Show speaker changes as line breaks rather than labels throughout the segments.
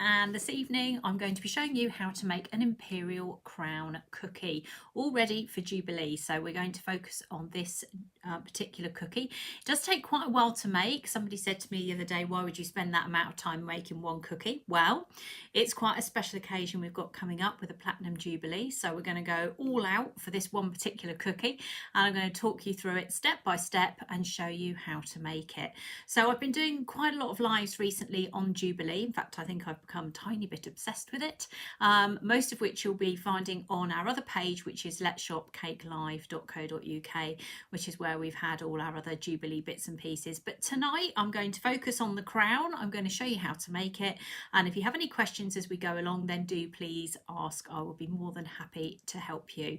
And this evening I'm going to be showing you how to make an Imperial crown cookie, all ready for Jubilee. So we're going to focus on this particular cookie. It does take quite a while to make. Somebody said to me the other day, why would you spend that amount of time making one cookie? Well, it's quite a special occasion we've got coming up with a Platinum Jubilee. So we're going to go all out for this one particular cookie, and I'm going to talk you through it step by step and show you how to make it. So I've been doing quite a lot of lives recently on Jubilee. In fact, I think I've become a tiny bit obsessed with it, most of which you'll be finding on our other page, which is letshopcakelive.co.uk, which is where we've had all our other Jubilee bits and pieces. But tonight I'm going to focus on the crown. I'm going to show you how to make it, and if you have any questions as we go along, then do please ask. I will be more than happy to help you.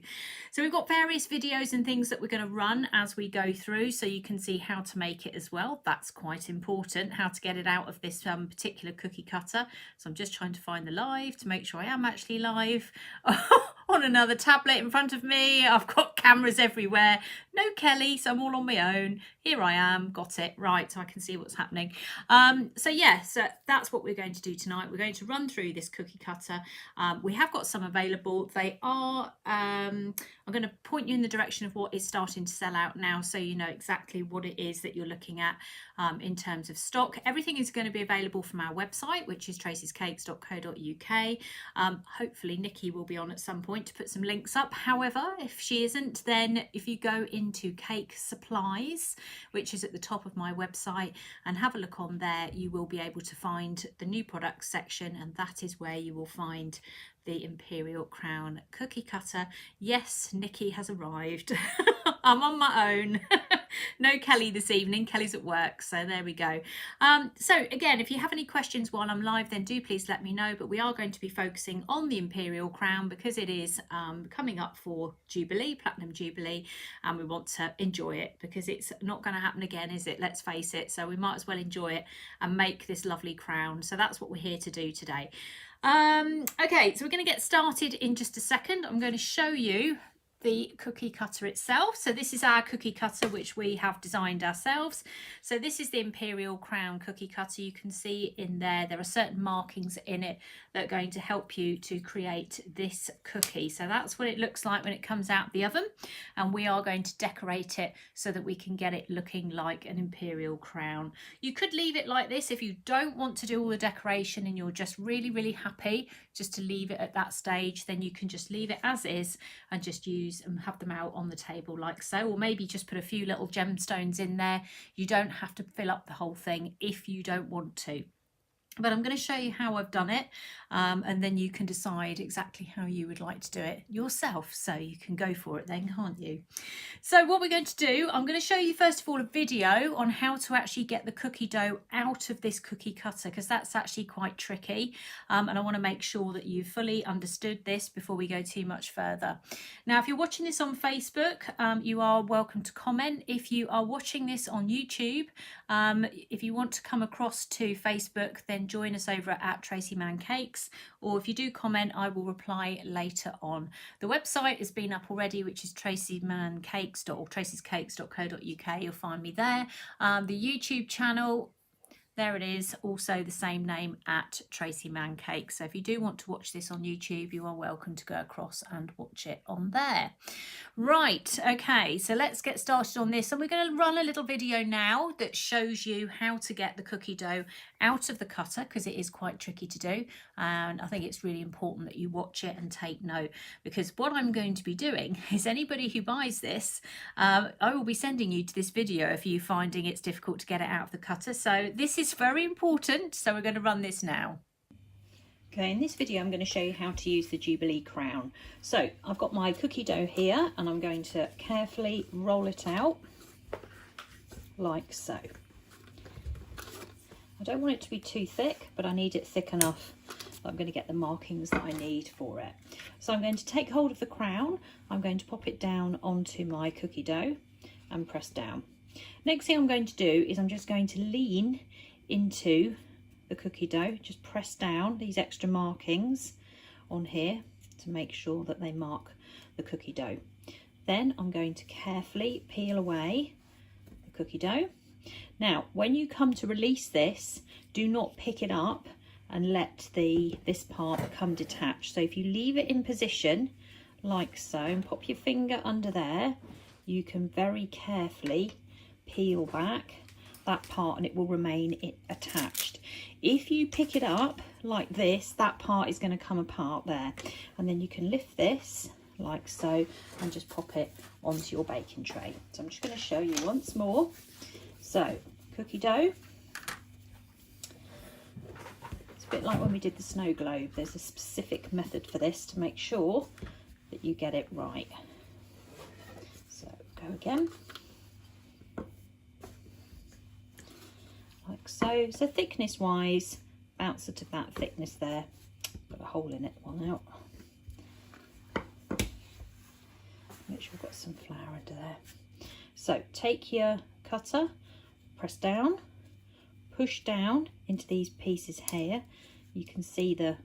So we've got various videos and things that we're going to run as we go through, so you can see how to make it as well. That's quite important, how to get it out of this particular cookie cutter. So I'm just trying to find the live to make sure I am actually live on another tablet in front of me. I've got cameras everywhere. No Kelly, so I'm all on my own. Here I am, got it right, so I can see what's happening. So that's what we're going to do tonight. We're going to run through this cookie cutter. We have got some available. They are, I'm going to point you in the direction of what is starting to sell out now, so you know exactly what it is that you're looking at in terms of stock. Everything is going to be available from our website, which is traceyscakes.co.uk. Hopefully Nikki will be on at some point to put some links up. However, if she isn't, then if you go into cake supplies, which is at the top of my website, and have a look on there, you will be able to find the new products section, and that is where you will find the Imperial crown cookie cutter. Yes, Nikki has arrived. I'm on my own. No Kelly this evening. Kelly's at work, so there we go. So again, if you have any questions while I'm live, then do please let me know. But we are going to be focusing on the Imperial crown because it is coming up for Jubilee, Platinum Jubilee, and we want to enjoy it because it's not going to happen again, is it? Let's face it. So we might as well enjoy it and make this lovely crown. So that's what we're here to do today. Okay, so we're going to get started in just a second. I'm going to show you the cookie cutter itself. So this is our cookie cutter, which we have designed ourselves. So this is the Imperial crown cookie cutter. You can see in there are certain markings in it that are going to help you to create this cookie. So that's what it looks like when it comes out the oven, and we are going to decorate it so that we can get it looking like an Imperial crown. You could leave it like this if you don't want to do all the decoration and you're just really happy just to leave it at that stage. Then you can just leave it as is and just use and have them out on the table like so, or maybe just put a few little gemstones in there. You don't have to fill up the whole thing if you don't want to. But I'm going to show you how I've done it, and then you can decide exactly how you would like to do it yourself. So you can go for it then, can't you? So what we're going to do, I'm going to show you first of all a video on how to actually get the cookie dough out of this cookie cutter, because that's actually quite tricky, and I want to make sure that you've fully understood this before we go too much further. Now, if you're watching this on Facebook, you are welcome to comment. If you are watching this on YouTube, if you want to come across to Facebook, then join us over at Tracey Mann Cakes, or if you do comment, I will reply later on. The website has been up already, which is traceyscakes.co.uk. You'll find me there. The YouTube channel, there it is, also the same name, at Tracey Mann Cakes. So if you do want to watch this on YouTube, you are welcome to go across and watch it on there. Right, okay, so let's get started on this. And we're going to run a little video now that shows you how to get the cookie dough out of the cutter, because it is quite tricky to do. And I think it's really important that you watch it and take note, because what I'm going to be doing is anybody who buys this, I will be sending you to this video if you're finding it's difficult to get it out of the cutter. So this is very important, so we're going to run this now. Okay, in this video I'm going to show you how to use the Jubilee crown. So I've got my cookie dough here, and I'm going to carefully roll it out like so. I don't want it to be too thick, but I need it thick enough that I'm going to get the markings that I need for it. So I'm going to take hold of the crown, I'm going to pop it down onto my cookie dough and press down. Next thing I'm going to do is I'm just going to lean into the cookie dough, just press down these extra markings on here to make sure that they mark the cookie dough. Then I'm going to carefully peel away the cookie dough. Now, when you come to release this, do not pick it up and let this part become detached. So if you leave it in position like so and pop your finger under there, you can very carefully peel back that part and it will remain attached. If you pick it up like this, that part is going to come apart there, and then you can lift this like so and just pop it onto your baking tray. So I'm just going to show you once more. So cookie dough, it's a bit like when we did the snow globe. There's a specific method for this to make sure that you get it right. So go again like so. So thickness wise, about sort of that thickness there. Got a hole in it, one out. Make sure we've got some flour under there. So take your cutter, press down, push down into these pieces here. You can see the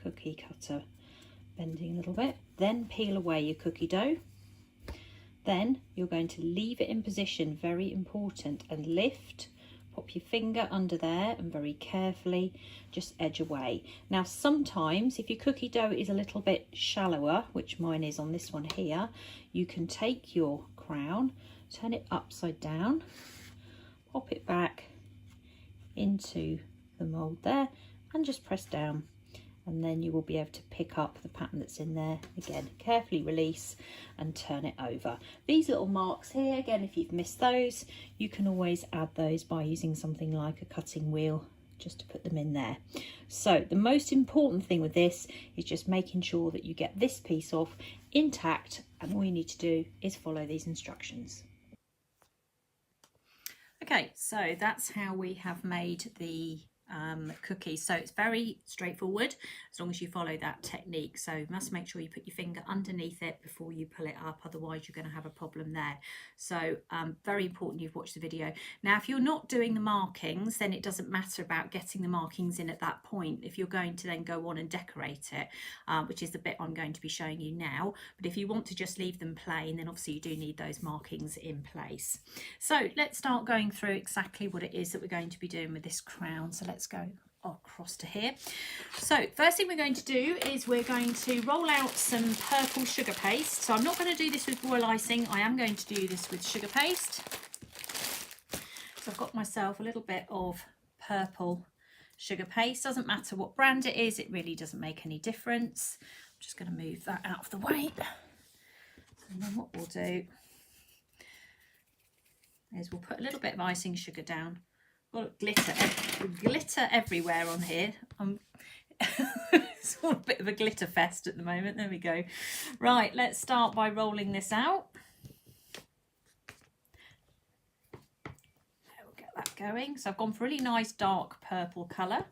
cookie cutter bending a little bit. Then peel away your cookie dough. Then you're going to leave it in position, very important, and lift. Pop your finger under there and very carefully just edge away. Now sometimes if your cookie dough is a little bit shallower, which mine is on this one here, you can take your crown, turn it upside down, pop it back into the mould there and just press down, and then you will be able to pick up the pattern that's in there. Again, carefully release and turn it over. These little marks here, again, if you've missed those, you can always add those by using something like a cutting wheel just to put them in there. So the most important thing with this is just making sure that you get this piece off intact, and all you need to do is follow these instructions. Okay, so that's how we have made the cookies. So it's very straightforward as long as you follow that technique. So you must make sure you put your finger underneath it before you pull it up, otherwise you're going to have a problem there. So very important you've watched the video. Now if you're not doing the markings, then it doesn't matter about getting the markings in at that point if you're going to then go on and decorate it, which is the bit I'm going to be showing you now. But if you want to just leave them plain, then obviously you do need those markings in place. So let's start going through exactly what it is that we're going to be doing with this crown. So let's go across to here. So first thing we're going to do is we're going to roll out some purple sugar paste. So I'm not going to do this with royal icing, I am going to do this with sugar paste. So I've got myself a little bit of purple sugar paste. Doesn't matter what brand it is, it really doesn't make any difference. I'm just going to move that out of the way, and then what we'll do is we'll put a little bit of icing sugar down. Got glitter everywhere on here. It's all a bit of a glitter fest at the moment. There we go. Right, let's start by rolling this out. We'll get that going. So I've gone for a really nice dark purple colour.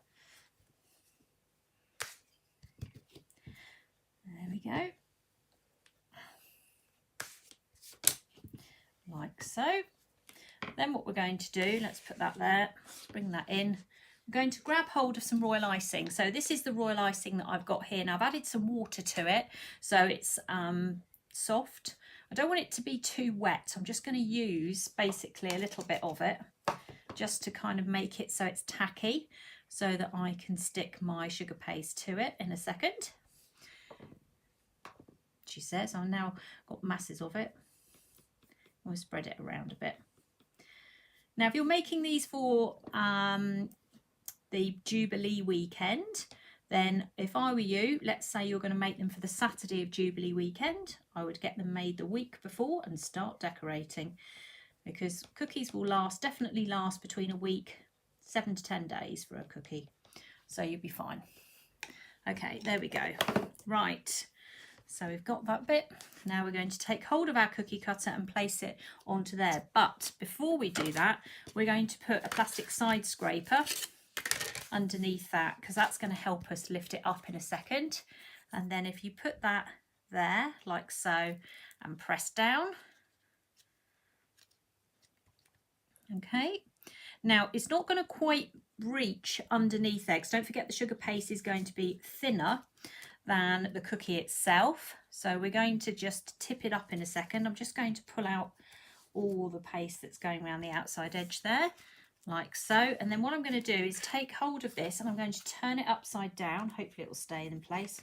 There we go. Like so. Then what we're going to do, let's put that there, let's bring that in. I'm going to grab hold of some royal icing. So this is the royal icing that I've got here. Now I've added some water to it, so it's soft. I don't want it to be too wet. I'm just going to use basically a little bit of it just to kind of make it so it's tacky, so that I can stick my sugar paste to it in a second. She says I've now got masses of it. I'll spread it around a bit. Now, if you're making these for the Jubilee weekend, then if I were you, let's say you're going to make them for the Saturday of Jubilee weekend, I would get them made the week before and start decorating, because cookies will definitely last between a week, 7 to 10 days for a cookie. So you'll be fine. Okay, there we go. Right. So we've got that bit. Now we're going to take hold of our cookie cutter and place it onto there. But before we do that, we're going to put a plastic side scraper underneath that, because that's going to help us lift it up in a second. And then if you put that there, like so, and press down. Okay. Now it's not going to quite reach underneath there, because don't forget the sugar paste is going to be thinner than the cookie itself. So we're going to just tip it up in a second. I'm just going to pull out all the paste that's going around the outside edge there. like so. And then what I'm going to do is take hold of this and I'm going to turn it upside down. Hopefully it will stay in place.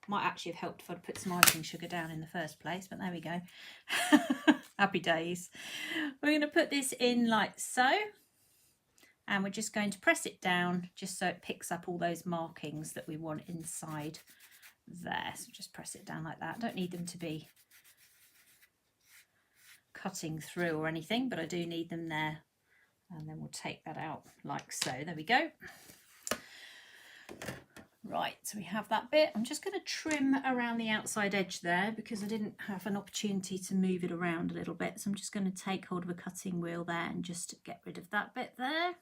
Might actually have helped if I'd put some icing sugar down in the first place, but there we go. Happy days. We're going to put this in like so, and we're just going to press it down just so it picks up all those markings that we want inside there. So just press it down like that. Don't need them to be cutting through or anything, but I do need them there. And then we'll take that out like so. There we go. Right, so we have that bit. I'm just going to trim around the outside edge there because I didn't have an opportunity to move it around a little bit. So I'm just going to take hold of a cutting wheel there and just get rid of that bit there.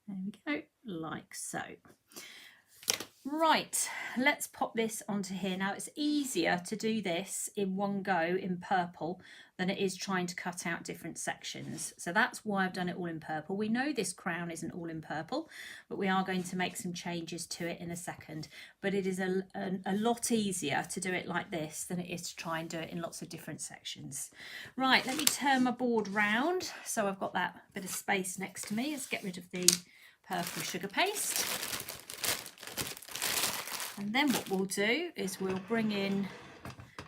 There we go, like so. Right, let's pop this onto here. Now it's easier to do this in one go in purple than it is trying to cut out different sections. So that's why I've done it all in purple. We know this crown isn't all in purple, but we are going to make some changes to it in a second. But it is a lot easier to do it like this than it is to try and do it in lots of different sections. Right, let me turn my board round so I've got that bit of space next to me. Let's get rid of the purple sugar paste. And then what we'll do is we'll bring in,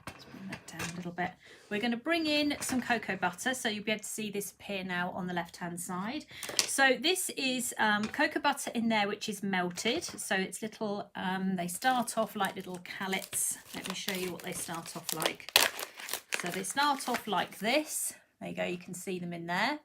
let's bring that down a little bit. We're going to bring in some cocoa butter. So you'll be able to see this appear now on the left-hand side. So this is cocoa butter in there, which is melted. So it's little, they start off like little callets. Let me show you what they start off like. So they start off like this. There you go, you can see them in there.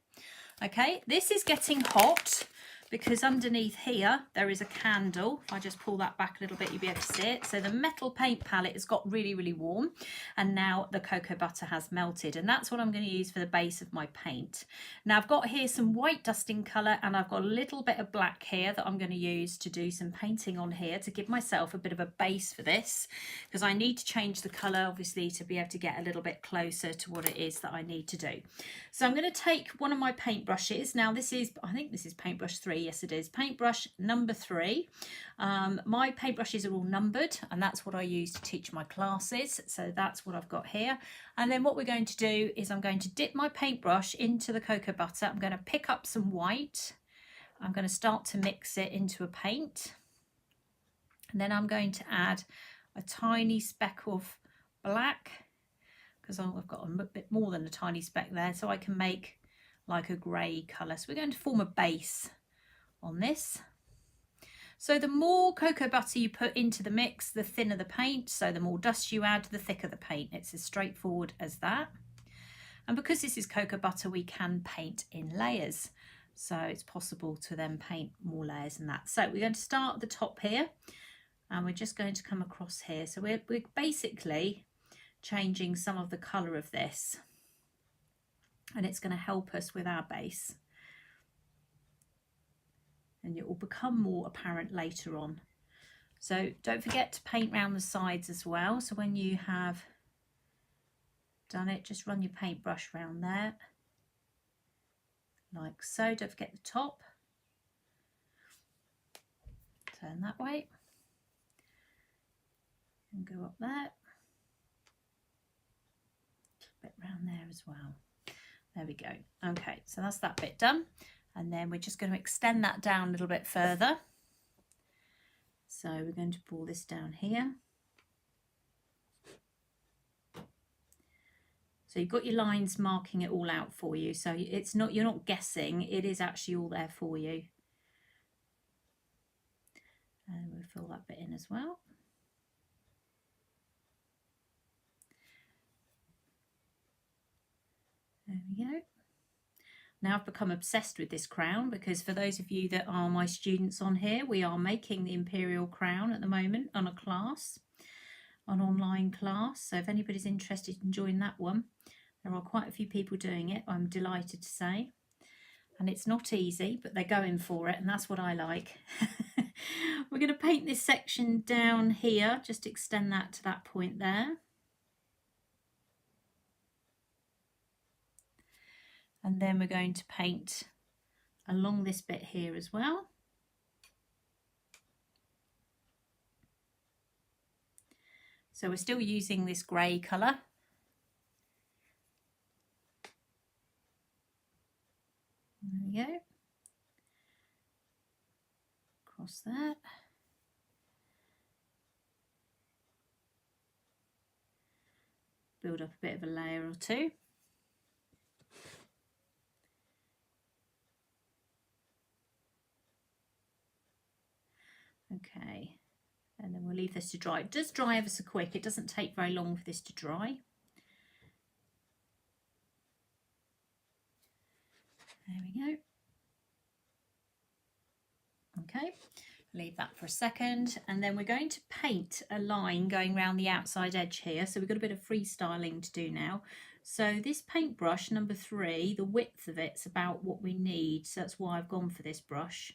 Okay, this is getting hot, because underneath here there is a candle. If I just pull that back a little bit, you'll be able to see it. So the metal paint palette has got really, really warm, and now the cocoa butter has melted, and that's what I'm going to use for the base of my paint. Now I've got here some white dusting colour, and I've got a little bit of black here that I'm going to use to do some painting on here to give myself a bit of a base for this, because I need to change the colour obviously to be able to get a little bit closer to what it is that I need to do. So I'm going to take one of my paint brushes. Now this is, I think this is paintbrush 3. Yes, it is. Paintbrush number 3. My paintbrushes are all numbered, and that's what I use to teach my classes. So that's what I've got here. And then what we're going to do is I'm going to dip my paintbrush into the cocoa butter. I'm going to pick up some white. I'm going to start to mix it into a paint. And then I'm going to add a tiny speck of black, because I've got a bit more than a tiny speck there, so I can make like a grey colour. So we're going to form a base on this. So the more cocoa butter you put into the mix, the thinner the paint. So the more dust you add, the thicker the paint. It's as straightforward as that. And because this is cocoa butter, we can paint in layers. So it's possible to then paint more layers than that. So we're going to start at the top here, and we're just going to come across here. So we're basically changing some of the colour of this, and it's going to help us with our base. And it will become more apparent later on. So don't forget to paint around the sides as well. So when you have done it, just run your paintbrush around there, like so. Don't forget the top. Turn that way and go up there. A bit around there as well. There we go. Okay, so that's that bit done. And then we're just going to extend that down a little bit further. So we're going to pull this down here. So you've got your lines marking it all out for you. So it's not, you're not guessing, it is actually all there for you. And we'll fill that bit in as well. There we go. Now I've become obsessed with this crown, because for those of you that are my students on here, we are making the Imperial crown at the moment on a class, an online class. So if anybody's interested in joining that one, there are quite a few people doing it, I'm delighted to say. And it's not easy, but they're going for it, and that's what I like. We're going to paint this section down here, just extend that to that point there. And then we're going to paint along this bit here as well. So we're still using this grey colour. across there. Build up a bit of a layer or two. Okay, and then we'll leave this to dry. It does dry ever so quick. It doesn't take very long for this to dry. There we go. Okay, leave that for a second, and then we're going to paint a line going around the outside edge here. So we've got a bit of freestyling to do now. So this paintbrush number 3, the width of it's about what we need, so that's why I've gone for this brush.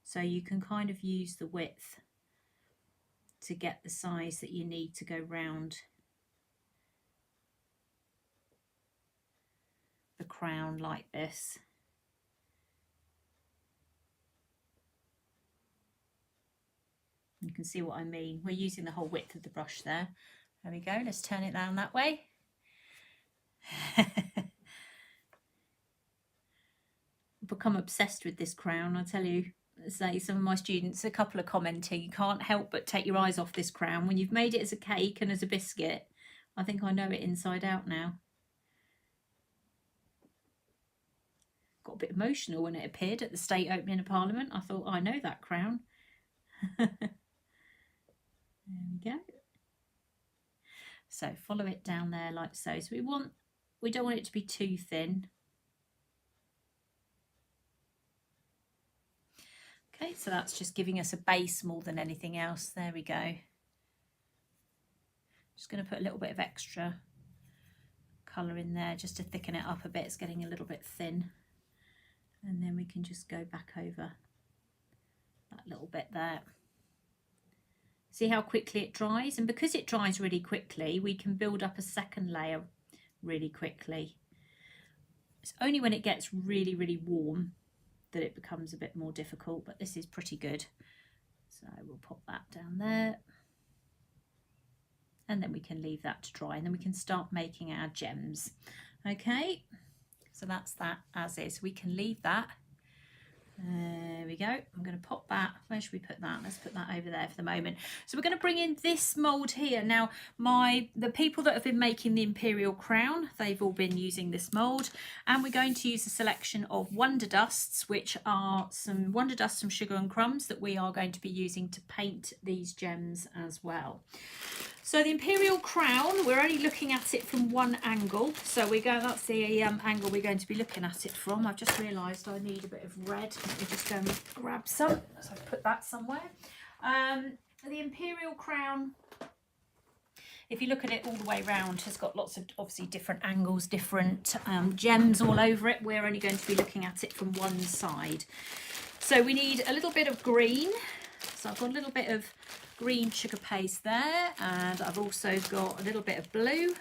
So you can kind of use the width to get the size that you need to go round the crown like this. You can see what I mean. We're using the whole width of the brush there. There we go. Let's turn it down that way. Become obsessed with this crown, I tell you. Say some of my students, a couple are commenting, you can't help but take your eyes off this crown. When you've made it as a cake and as a biscuit, I think I know it inside out now. Got a bit emotional when it appeared at the state opening of Parliament. I thought, I know that crown. There we go. So follow it down there like so. So we don't want it to be too thin. Okay, so that's just giving us a base more than anything else. There we go. Just going to put a little bit of extra colour in there just to thicken it up a bit. It's getting a little bit thin. And then we can just go back over that little bit there. See how quickly it dries? And because it dries really quickly, we can build up a second layer really quickly. It's only when it gets really, really warm that it becomes a bit more difficult, but this is pretty good. So we'll pop that down there. And then we can leave that to dry, and then we can start making our gems. Okay, so that's that as is. We can leave that. There we go. I'm going to pop that. Where should we put that? Let's put that over there for the moment. So we're going to bring in this mould here. Now, the people that have been making the Imperial crown, they've all been using this mould, and we're going to use a selection of Wonder Dusts, which are some Wonder Dusts from Sugar and Crumbs that we are going to be using to paint these gems as well. So the Imperial crown, we're only looking at it from one angle. So that's the angle we're going to be looking at it from. I've just realised I need a bit of red. Let me just go and grab some. So I've put that somewhere. The Imperial crown, if you look at it all the way around, has got lots of obviously different angles, different gems all over it. We're only going to be looking at it from one side. So we need a little bit of green. So I've got a little bit of green sugar paste there, and I've also got a little bit of blue,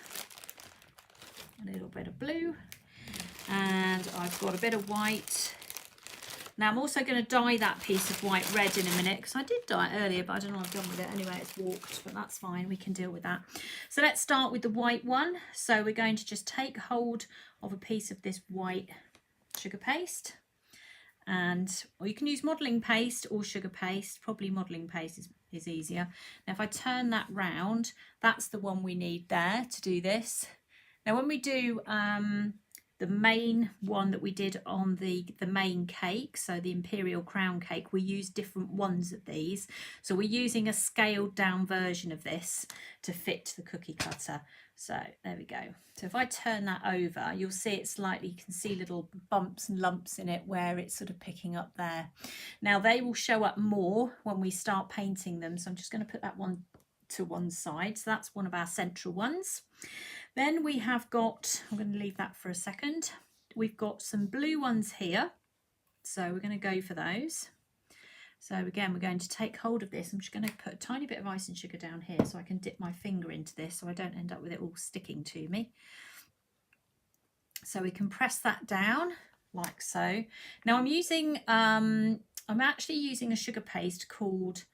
and I've got a bit of white. Now I'm also going to dye that piece of white red in a minute, because I did dye it earlier, but I don't know what I've done with it. Anyway, it's walked, but that's fine, we can deal with that. So let's start with the white one. So we're going to just take hold of a piece of this white sugar paste, or you can use modelling paste or sugar paste. Probably modelling paste is easier. Now if I turn that round, that's the one we need there to do this. Now when we do the main one that we did on the main cake, so the Imperial crown cake, we use different ones of these. So we're using a scaled down version of this to fit the cookie cutter. So there we go. So if I turn that over, you'll see it slightly, you can see little bumps and lumps in it where it's sort of picking up there. Now they will show up more when we start painting them. So I'm just going to put that one to one side. So that's one of our central ones. Then we have got, I'm going to leave that for a second. We've got some blue ones here. So we're going to go for those. So again, we're going to take hold of this. I'm just going to put a tiny bit of icing sugar down here so I can dip my finger into this so I don't end up with it all sticking to me. So we can press that down like so. Now I'm actually using a sugar paste called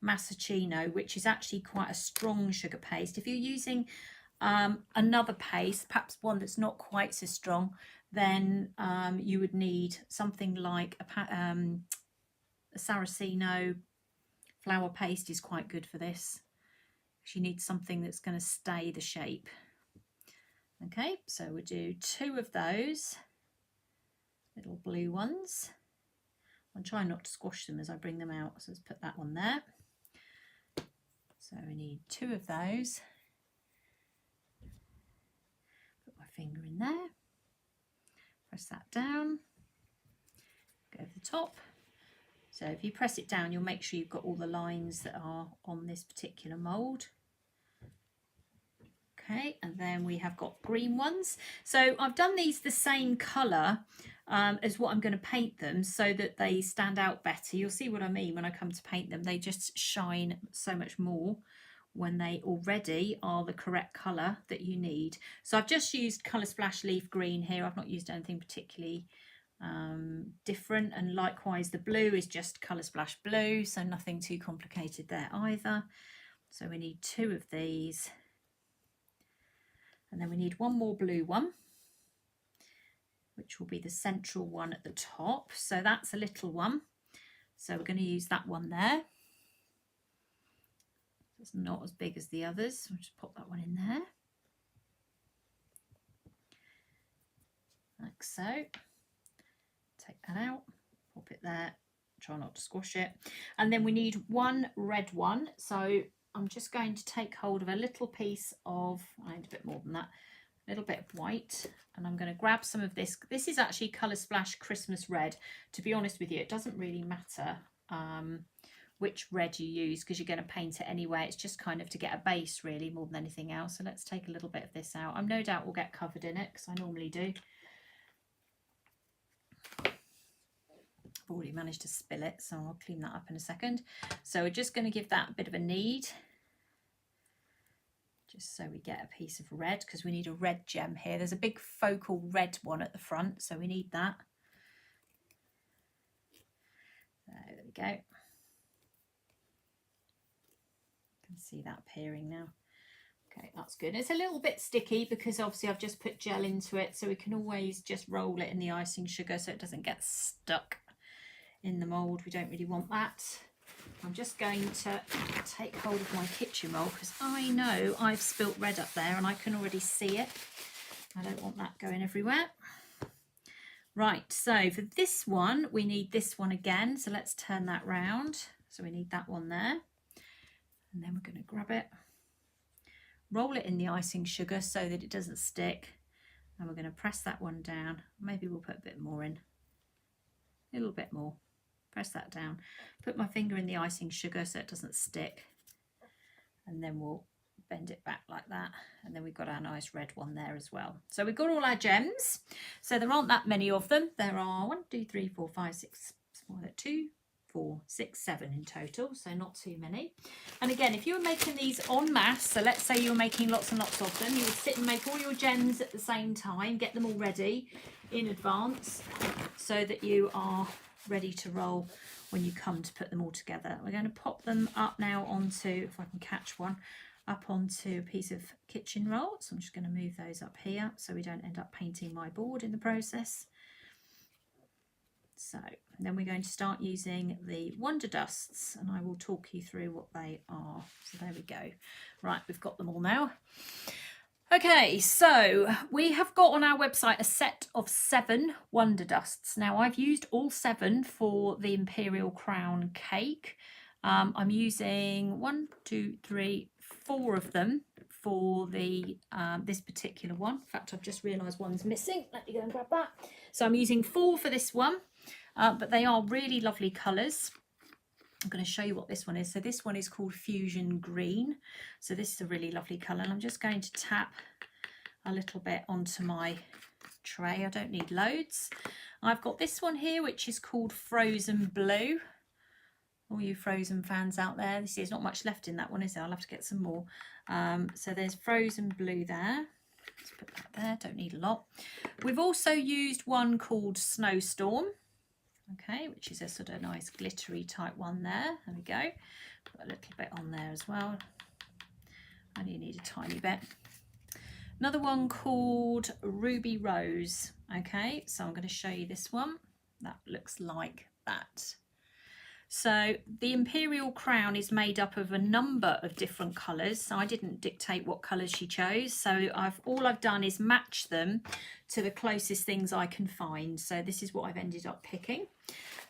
Massaccino, which is actually quite a strong sugar paste. If you're using another paste, perhaps one that's not quite so strong, then you would need something like the Saraceno flower paste is quite good for this. She needs something that's going to stay the shape. Okay, so we'll do 2 of those little blue ones. I'm trying not to squash them as I bring them out, so let's put that one there. So we need 2 of those. Put my finger in there, press that down, go over the top. So if you press it down, you'll make sure you've got all the lines that are on this particular mould. Okay, and then we have got green ones. So I've done these the same colour as what I'm going to paint them, so that they stand out better. You'll see what I mean when I come to paint them. They just shine so much more when they already are the correct colour that you need. So I've just used Colour Splash Leaf Green here. I've not used anything particularly different, and likewise the blue is just Colour Splash Blue, so nothing too complicated there either. So we need 2 of these. And then we need 1 more blue one, which will be the central one at the top. So that's a little one. So we're going to use that one there. It's not as big as the others. I'll just pop that one in there. Like so. Take that out, pop it there, try not to squash it. And then we need 1 red one. So I'm just going to take hold of a little piece of, I need a bit more than that, a little bit of white, and I'm going to grab some of this. This is actually Colour Splash Christmas Red. To be honest with you, it doesn't really matter which red you use, because you're going to paint it anyway. It's just kind of to get a base really, more than anything else. So let's take a little bit of this out. I'm no doubt will get covered in it, because I normally do. I've already managed to spill it, so I'll clean that up in a second. So we're just going to give that a bit of a knead, just so we get a piece of red, because we need a red gem here. There's a big focal red one at the front, so we need that. There we go. You can see that appearing now. Okay, that's good. It's a little bit sticky because obviously I've just put gel into it, so we can always just roll it in the icing sugar so it doesn't get stuck in the mould. We don't really want that. I'm just going to take hold of my kitchen roll, because I know I've spilt red up there and I can already see it. I don't want that going everywhere. Right, so for this one we need this one again, so let's turn that round. So we need that one there, and then we're going to grab it, roll it in the icing sugar so that it doesn't stick, and we're going to press that one down. Maybe we'll put a bit more in, a little bit more. Press that down, put my finger in the icing sugar so it doesn't stick, and then we'll bend it back like that, and then we've got our nice red one there as well. So we've got all our gems. So there aren't that many of them. There are 1, 2, 3, 4, 5, 6, 2, 4, 6, 7 in total, so not too many. And again, if you were making these en masse, so let's say you were making lots and lots of them, you would sit and make all your gems at the same time, get them all ready in advance so that you are ready to roll when you come to put them all together. We're going to pop them up now onto, if I can catch one, up onto a piece of kitchen roll. So I'm just going to move those up here so we don't end up painting my board in the process. So then we're going to start using the Wonder Dusts, and I will talk you through what they are. So there we go. Right, we've got them all now. Okay, so we have got on our website a set of 7 Wonder Dusts. Now I've used all 7 for the Imperial Crown cake. I'm using 1, 2, 3, 4 of them for the this particular one. In fact, I've just realised one's missing. Let me go and grab that. So I'm using 4 for this one, but they are really lovely colours. I'm going to show you what this one is. So this one is called Fusion Green. So this is a really lovely colour, and I'm just going to tap a little bit onto my tray. I don't need loads. I've got this one here, which is called Frozen Blue. All you Frozen fans out there, this is not much left in that one, is there? I'll have to get some more. So there's Frozen Blue there. Let's put that there, don't need a lot. We've also used one called Snowstorm. Okay, which is a sort of nice glittery type one there. There we go. Put a little bit on there as well. Only need a tiny bit. Another one called Ruby Rose. Okay, so I'm going to show you this one. That looks like that. So the Imperial crown is made up of a number of different colours. So I didn't dictate what colours she chose. So all I've done is match them to the closest things I can find. So this is what I've ended up picking.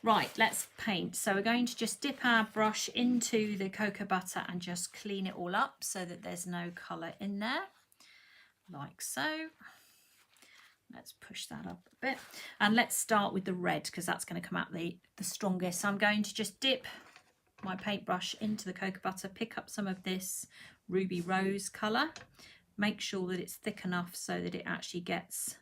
Right, let's paint. So we're going to just dip our brush into the cocoa butter and just clean it all up so that there's no colour in there, like so. Let's push that up a bit. And let's start with the red because that's going to come out the strongest. So I'm going to just dip my paintbrush into the cocoa butter, pick up some of this ruby rose colour, make sure that it's thick enough so that it actually gets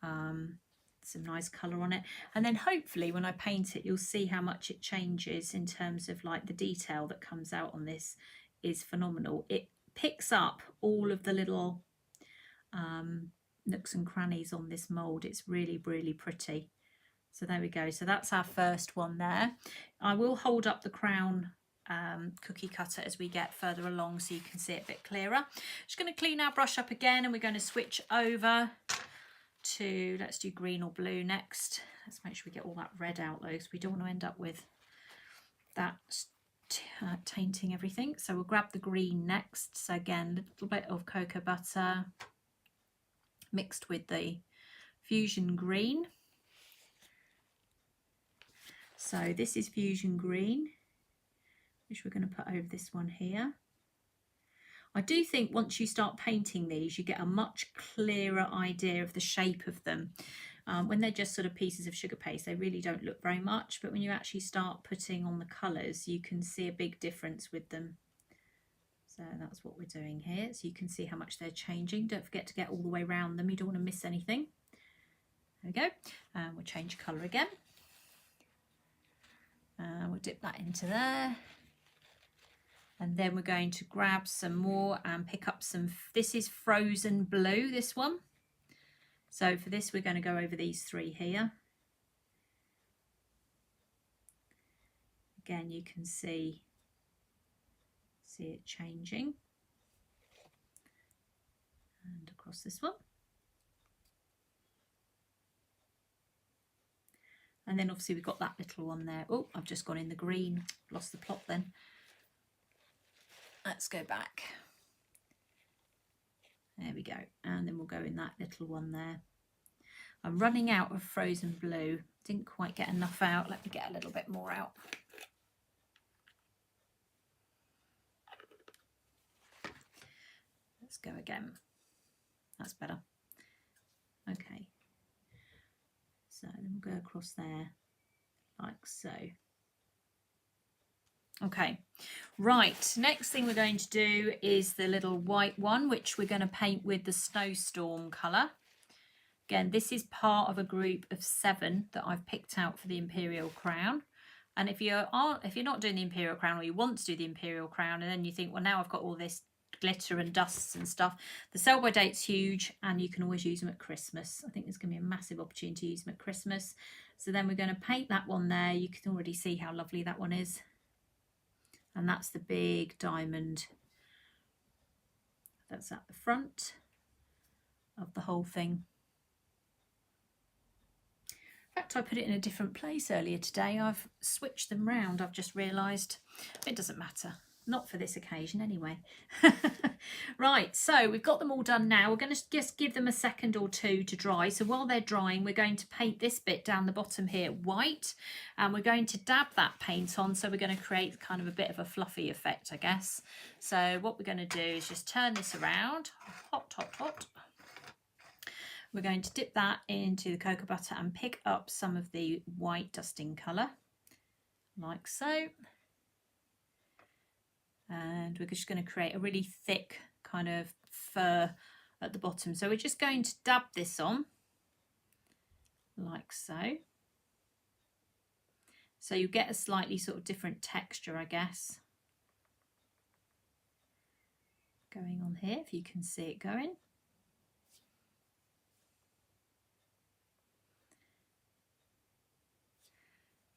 some nice colour on it. And then hopefully when I paint it, you'll see how much it changes in terms of like the detail that comes out on this is phenomenal. It picks up all of the little nooks and crannies on this mould. It's really, really pretty. So there we go. So that's our first one there. I will hold up the crown cookie cutter as we get further along so you can see it a bit clearer. Just going to clean our brush up again and we're going to switch over to, let's do green or blue next. Let's make sure we get all that red out though, because we don't want to end up with that tainting everything. So we'll grab the green next. So again, a little bit of cocoa butter mixed with the fusion green. So this is fusion green, which we're going to put over this one here. I do think once you start painting these, you get a much clearer idea of the shape of them. When they're just sort of pieces of sugar paste, they really don't look very much, but when you actually start putting on the colours, you can see a big difference with them. So that's what we're doing here. So you can see how much they're changing. Don't forget to get all the way around them. You don't want to miss anything. There we go. We'll change colour again. We'll dip that into there. And then we're going to grab some more and pick up some, this is frozen blue, this one. So for this, we're going to go over these three here. Again, you can see it changing. And across this one. And then obviously we've got that little one there. Oh, I've just gone in the green, lost the plot then. Let's go back. There we go. And then we'll go in that little one there. I'm running out of frozen blue. Didn't quite get enough out. Let me get a little bit more out. Let's go again. That's better. Okay. So then we'll go across there like so. Okay, right, next thing we're going to do is the little white one, which we're going to paint with the snowstorm colour. Again, this is part of a group of 7 that I've picked out for the Imperial crown. And if you're not doing the Imperial crown, or you want to do the Imperial crown, and then you think, well, now I've got all this glitter and dusts and stuff, the sell by date's huge, and you can always use them at Christmas. I think there's going to be a massive opportunity to use them at Christmas. So then we're going to paint that one there. You can already see how lovely that one is. And that's the big diamond that's at the front of the whole thing. In fact, I put it in a different place earlier today. I've switched them round. I've just realised it doesn't matter. Not for this occasion anyway. Right, so we've got them all done now. We're going to just give them a second or two to dry. So while they're drying, we're going to paint this bit down the bottom here white. And we're going to dab that paint on. So we're going to create kind of a bit of a fluffy effect, I guess. So what we're going to do is just turn this around. Hot, hot, hot. We're going to dip that into the cocoa butter and pick up some of the white dusting colour, like so. And we're just going to create a really thick kind of fur at the bottom. So we're just going to dab this on like so. So you get a slightly sort of different texture, I guess, going on here, if you can see it going.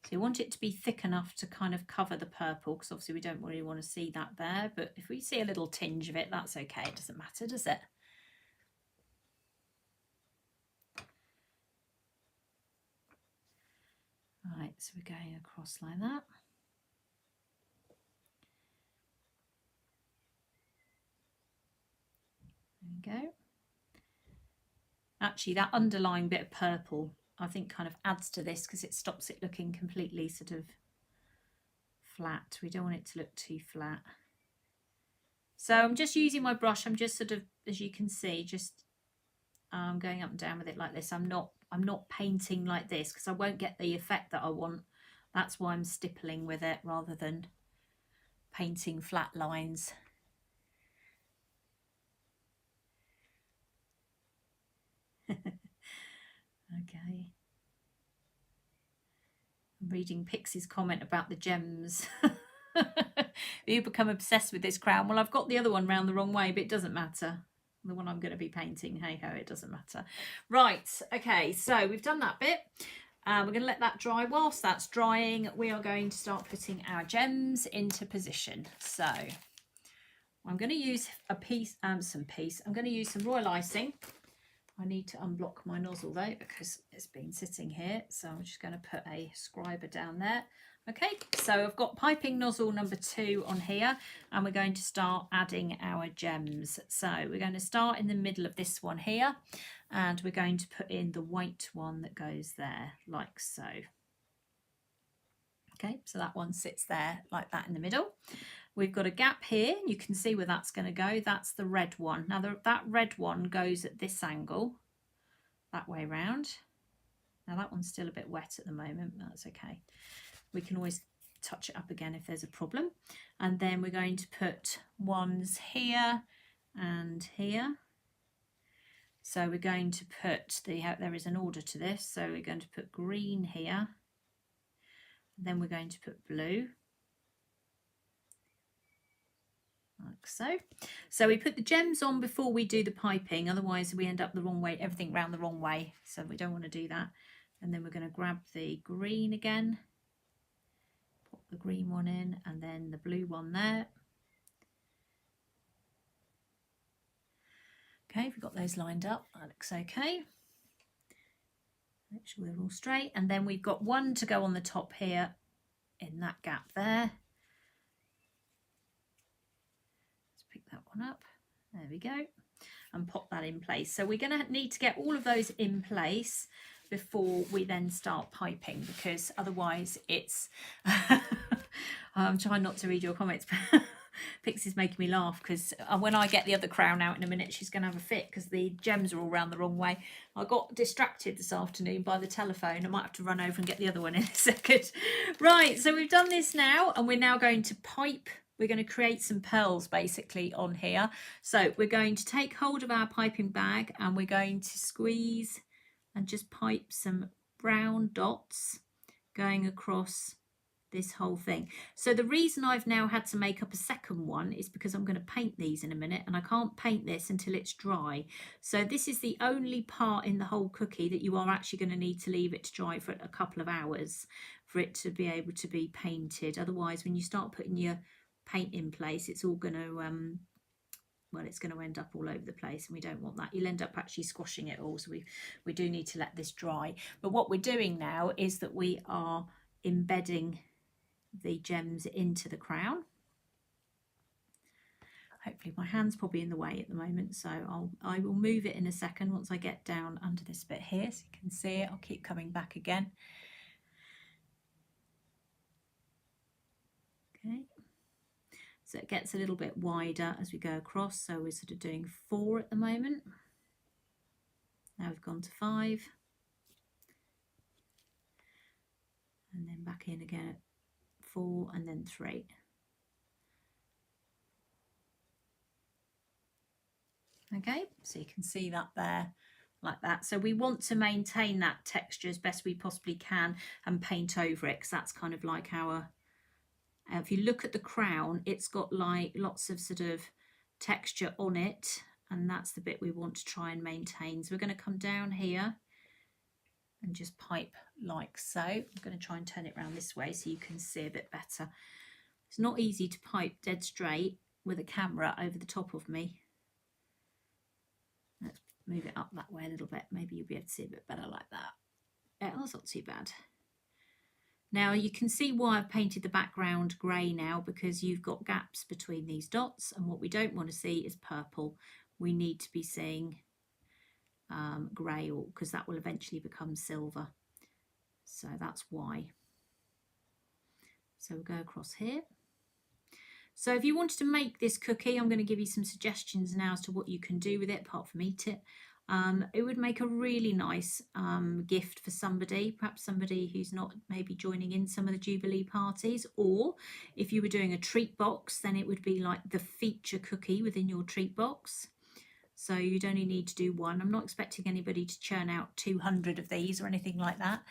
So you want it to be thick enough to kind of cover the purple, because obviously we don't really want to see that there, but if we see a little tinge of it, that's okay. It doesn't matter, does it? Right, so we're going across like that. There we go. Actually, that underlying bit of purple, I think, kind of adds to this because it stops it looking completely sort of flat. We don't want it to look too flat. So I'm just using my brush. I'm just sort of, as you can see, just going up and down with it like this. I'm not painting like this because I won't get the effect that I want. That's why I'm stippling with it rather than painting flat lines. Okay. I'm reading Pixie's comment about the gems. You become obsessed with this crown. Well, I've got the other one round the wrong way, but it doesn't matter. The one I'm going to be painting, hey ho, it doesn't matter. Right, okay, so we've done that bit. We're going to let that dry. Whilst that's drying, we are going to start putting our gems into position. So I'm going to use a piece, I'm going to use some royal icing. I need to unblock my nozzle though because it's been sitting here. So I'm just going to put a scriber down there. Okay, so I've got piping nozzle number 2 on here and we're going to start adding our gems. So we're going to start in the middle of this one here and we're going to put in the white one that goes there like so. Okay, so that one sits there like that in the middle. We've got a gap here. You can see where that's going to go. That's the red one. Now that red one goes at this angle, that way round. Now that one's still a bit wet at the moment, but that's okay. We can always touch it up again if there's a problem. And then we're going to put ones here and here. So we're going to put there is an order to this. So we're going to put green here. Then we're going to put blue. Like so. So we put the gems on before we do the piping, otherwise we end up the wrong way, everything round the wrong way. So we don't want to do that. And then we're going to grab the green again, put the green one in and then the blue one there. Okay, we've got those lined up, that looks okay. Make sure they're all straight. And then we've got one to go on the top here in that gap there. That one up, there we go, and pop that in place. So we're going to need to get all of those in place before we then start piping, because otherwise it's I'm trying not to read your comments, but Pixie's making me laugh because when I get the other crown out in a minute she's going to have a fit because the gems are all round the wrong way. I got distracted this afternoon by the telephone. I might have to run over and get the other one in a second. Right, so we've done this now and we're now going to pipe. We're going to create some pearls basically on here. So we're going to take hold of our piping bag and we're going to squeeze and just pipe some brown dots going across this whole thing. So the reason I've now had to make up a second one is because I'm going to paint these in a minute and I can't paint this until it's dry. So this is the only part in the whole cookie that you are actually going to need to leave it to dry for a couple of hours for it to be able to be painted. Otherwise, when you start putting your paint in place, it's all going to well, it's going to end up all over the place and we don't want that. You'll end up actually squashing it all, so we do need to let this dry. But what we're doing now is that we are embedding the gems into the crown. Hopefully my hand's probably in the way at the moment, so I will move it in a second once I get down under this bit here so you can see it. I'll keep coming back again. Okay. So it gets a little bit wider as we go across. So we're sort of doing 4 at the moment. Now we've gone to 5. And then back in again at 4 and then 3. Okay, so you can see that there like that. So we want to maintain that texture as best we possibly can and paint over it because that's kind of like our... if you look at the crown, it's got like lots of sort of texture on it, and that's the bit we want to try and maintain. So we're going to come down here and just pipe like so. I'm going to try and turn it around this way so you can see a bit better. It's not easy to pipe dead straight with a camera over the top of me. Let's move it up that way a little bit. Maybe you'll be able to see a bit better like that. Yeah, that's not too bad. Now you can see why I've painted the background grey now, because you've got gaps between these dots and what we don't want to see is purple. we need to be seeing grey, or because that will eventually become silver. So that's why. So we'll go across here. So if you wanted to make this cookie, I'm going to give you some suggestions now as to what you can do with it, apart from eat it. It would make a really nice gift for somebody, perhaps somebody who's not maybe joining in some of the Jubilee parties, or if you were doing a treat box, then it would be like the feature cookie within your treat box. So you'd only need to do one. I'm not expecting anybody to churn out 200 of these or anything like that.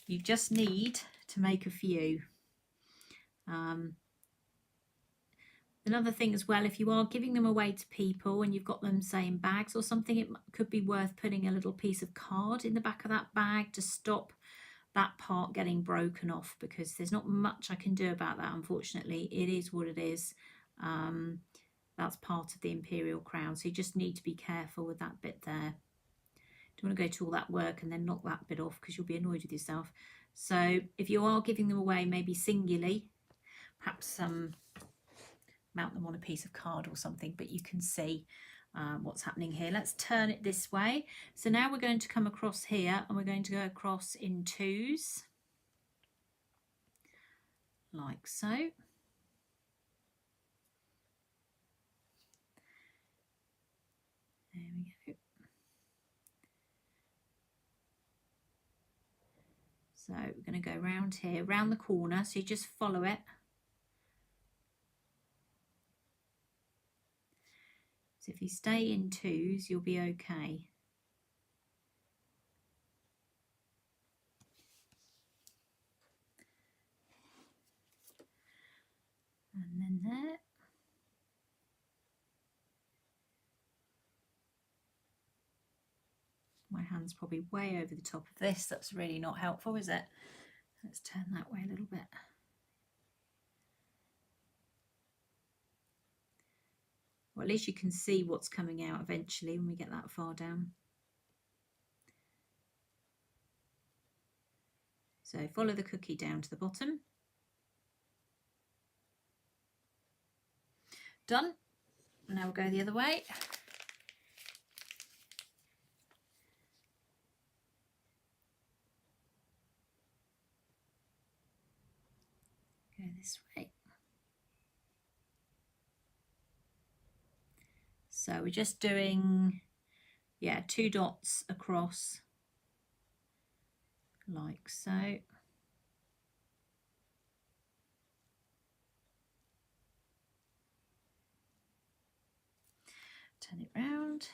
You just need to make a few. Another thing as well, if you are giving them away to people and you've got them, say, in bags or something, it could be worth putting a little piece of card in the back of that bag to stop that part getting broken off, because there's not much I can do about that, unfortunately. It is what it is. That's part of the Imperial crown, so you just need to be careful with that bit there. Don't want to go to all that work and then knock that bit off, because you'll be annoyed with yourself. So if you are giving them away, maybe singularly, perhaps mount them on a piece of card or something, but you can see what's happening here. Let's turn it this way. So now we're going to come across here, and we're going to go across in twos, like so. There we go. So we're going to go round here, round the corner, so you just follow it. So if you stay in twos, you'll be okay. And then there. My hand's probably way over the top of this. That's really not helpful, is it? Let's turn that way a little bit. Well, at least you can see what's coming out eventually when we get that far down. So follow the cookie down to the bottom. Done. Now we'll go the other way. Go this way. So we're just doing, yeah, 2 dots across, like so. Turn it round.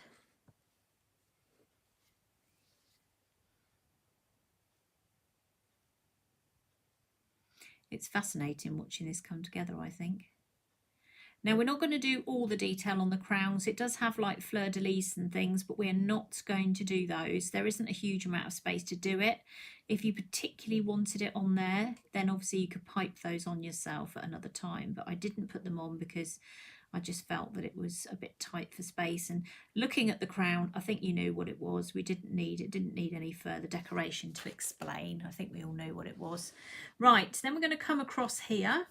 It's fascinating watching this come together, I think. Now, we're not going to do all the detail on the crowns. It does have like fleur-de-lis and things, but we're not going to do those. There isn't a huge amount of space to do it. If you particularly wanted it on there, then obviously you could pipe those on yourself at another time. But I didn't put them on because I just felt that it was a bit tight for space. And looking at the crown, I think you knew what it was. It didn't need any further decoration to explain. I think we all knew what it was. Right, then we're going to come across here.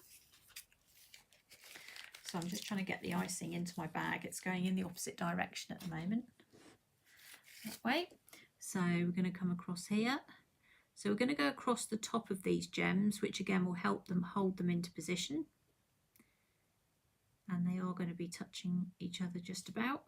So I'm just trying to get the icing into my bag. It's going in the opposite direction at the moment. That way. So we're going to come across here. So we're going to go across the top of these gems, which again will help them hold them into position. And they are going to be touching each other just about.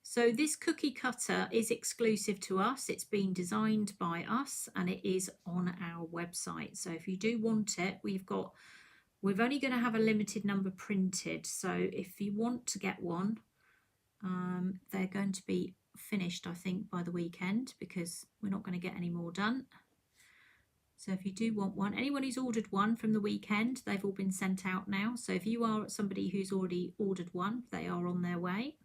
So this cookie cutter is exclusive to us. It's been designed by us and it is on our website. So if you do want it, we're only going to have a limited number printed. So if you want to get one, they're going to be finished, I think, by the weekend, because we're not going to get any more done. So if you do want one, anyone who's ordered one from the weekend, they've all been sent out now. So if you are somebody who's already ordered one, they are on their way.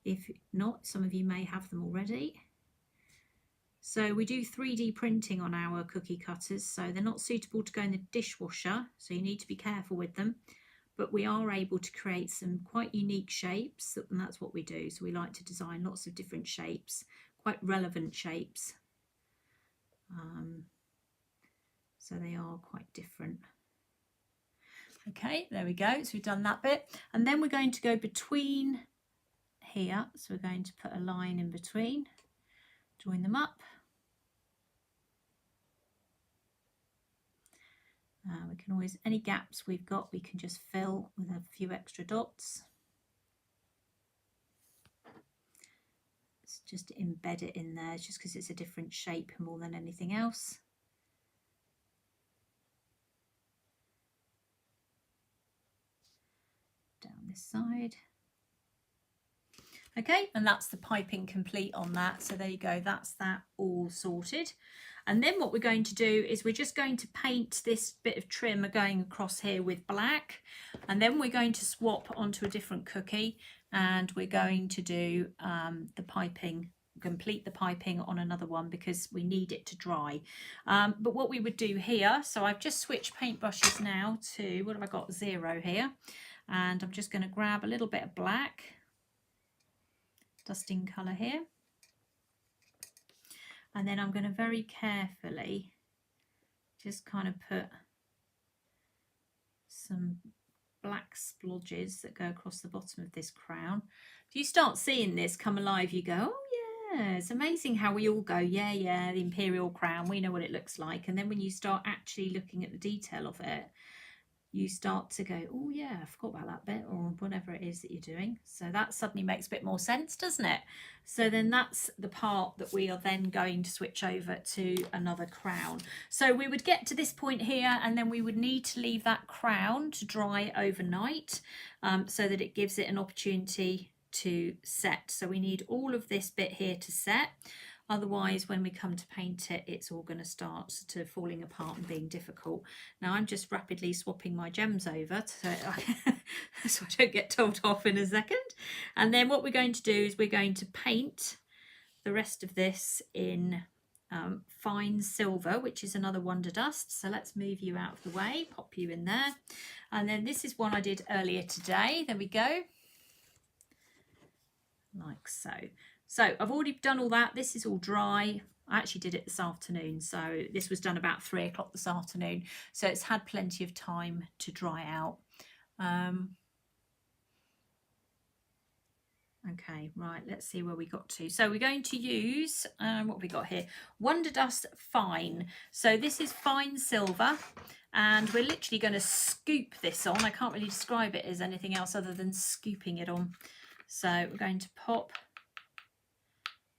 If not, some of you may have them already. So we do 3D printing on our cookie cutters, so they're not suitable to go in the dishwasher, so you need to be careful with them. But we are able to create some quite unique shapes, and that's what we do. So we like to design lots of different shapes, quite relevant shapes. So they are quite different. Okay, there we go. So we've done that bit. And then we're going to go between here. So we're going to put a line in between, join them up. We can always, any gaps we've got, we can just fill with a few extra dots. Let's just embed it in there, just because it's a different shape more than anything else. Down this side. Okay, and that's the piping complete on that. So there you go, that's that all sorted. And then what we're going to do is we're just going to paint this bit of trim going across here with black. And then we're going to swap onto a different cookie and we're going to do the piping, complete the piping on another one because we need it to dry. But what we would do here, so I've just switched paintbrushes now to, what have I got, 0 here. And I'm just going to grab a little bit of black, dusting colour here, and then I'm going to very carefully just kind of put some black splodges that go across the bottom of this crown. If you start seeing this come alive, you go, oh yeah, it's amazing how we all go, yeah, the Imperial crown, we know what it looks like. And then when you start actually looking at the detail of it, you start to go, oh yeah, I forgot about that bit, or whatever it is that you're doing. So that suddenly makes a bit more sense, doesn't it? So then that's the part that we are then going to switch over to another crown. So we would get to this point here and then we would need to leave that crown to dry overnight so that it gives it an opportunity to set. So we need all of this bit here to set. Otherwise, when we come to paint it, it's all going to start to falling apart and being difficult. Now, I'm just rapidly swapping my gems over so I don't get told off in a second. And then what we're going to do is we're going to paint the rest of this in fine silver, which is another Wonder Dust. So let's move you out of the way, pop you in there. And then this is one I did earlier today. There we go. Like so. So I've already done all that. This is all dry. I actually did it this afternoon. So this was done about 3 o'clock this afternoon. So it's had plenty of time to dry out. Okay, right, let's see where we got to. So we're going to use, what have we got here? Wonder Dust Fine. So this is fine silver. And we're literally going to scoop this on. I can't really describe it as anything else other than scooping it on. So we're going to pop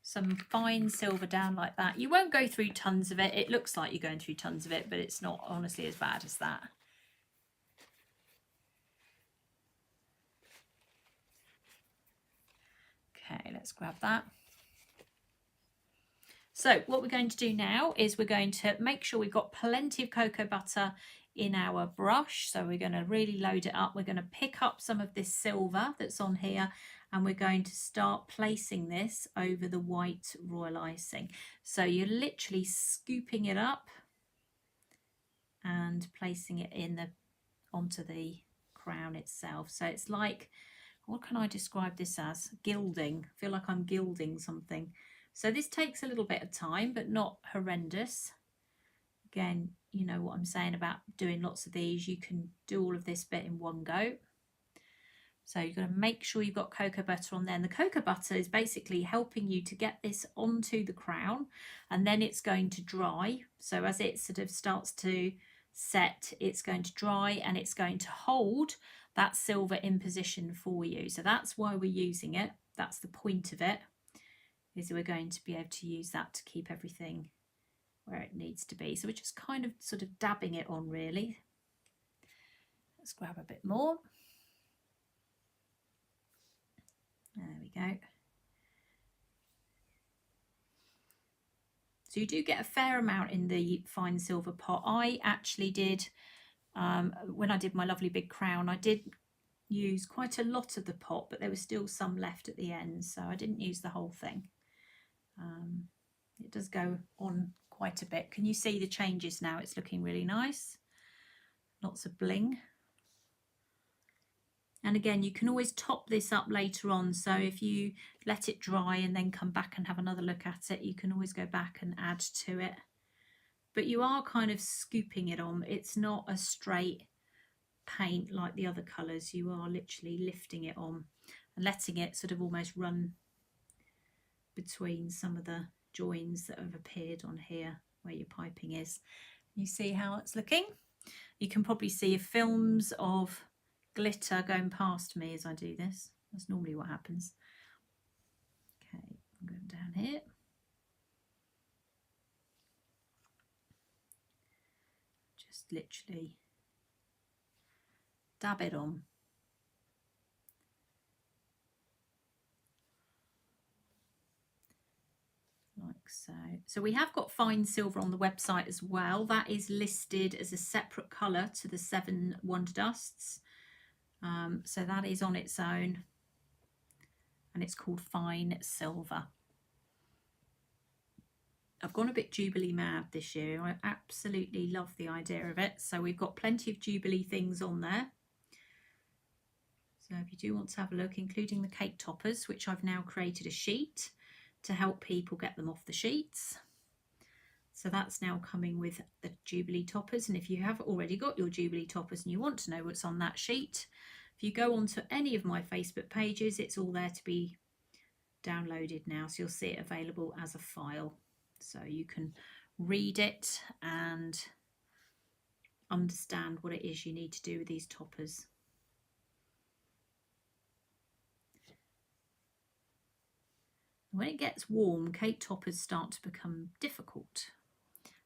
some fine silver down like that. You won't go through tons of it. It looks like you're going through tons of it, but it's not honestly as bad as that. Okay, let's grab that. So what we're going to do now is we're going to make sure we've got plenty of cocoa butter in our brush. So we're going to really load it up. We're going to pick up some of this silver that's on here and we're going to start placing this over the white royal icing. So you're literally scooping it up and placing it in onto the crown itself. So it's like, what can I describe this as? Gilding. I feel like I'm gilding something. So this takes a little bit of time, but not horrendous. Again, you know what I'm saying about doing lots of these. You can do all of this bit in one go. So you've got to make sure you've got cocoa butter on there. And the cocoa butter is basically helping you to get this onto the crown and then it's going to dry. So as it sort of starts to set, it's going to dry and it's going to hold that silver in position for you. So that's why we're using it. That's the point of it, is we're going to be able to use that to keep everything where it needs to be. So we're just kind of sort of dabbing it on really. Let's grab a bit more. There we go. So you do get a fair amount in the fine silver pot. I actually did, when I did my lovely big crown, I did use quite a lot of the pot, but there was still some left at the end, so I didn't use the whole thing. It does go on quite a bit. Can you see the changes now? It's looking really nice. Lots of bling. And again, you can always top this up later on. So if you let it dry and then come back and have another look at it, you can always go back and add to it. But you are kind of scooping it on. It's not a straight paint like the other colours. You are literally lifting it on and letting it sort of almost run between some of the joins that have appeared on here where your piping is. You see how it's looking? You can probably see films of glitter going past me as I do this. That's normally what happens. Okay, I'm going down here. Just literally dab it on. Like so. So we have got fine silver on the website as well. That is listed as a separate colour to the 7 Wonder Dusts. So that is on its own, and it's called Fine Silver. I've gone a bit Jubilee mad this year. I absolutely love the idea of it. So we've got plenty of Jubilee things on there. So if you do want to have a look, including the cake toppers, which I've now created a sheet to help people get them off the sheets. So that's now coming with the Jubilee toppers. And if you have already got your Jubilee toppers and you want to know what's on that sheet, if you go onto any of my Facebook pages, it's all there to be downloaded now. So you'll see it available as a file. So you can read it and understand what it is you need to do with these toppers. When it gets warm, cake toppers start to become difficult.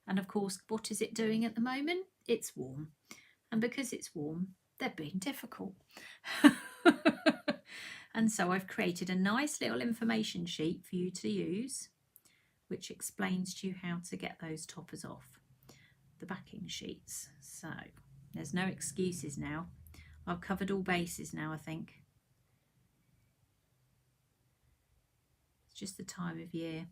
And of course, what is it doing at the moment? It's warm. And because it's warm, they're being difficult. And so I've created a nice little information sheet for you to use, which explains to you how to get those toppers off the backing sheets. So there's no excuses now. I've covered all bases now, I think. It's just the time of year.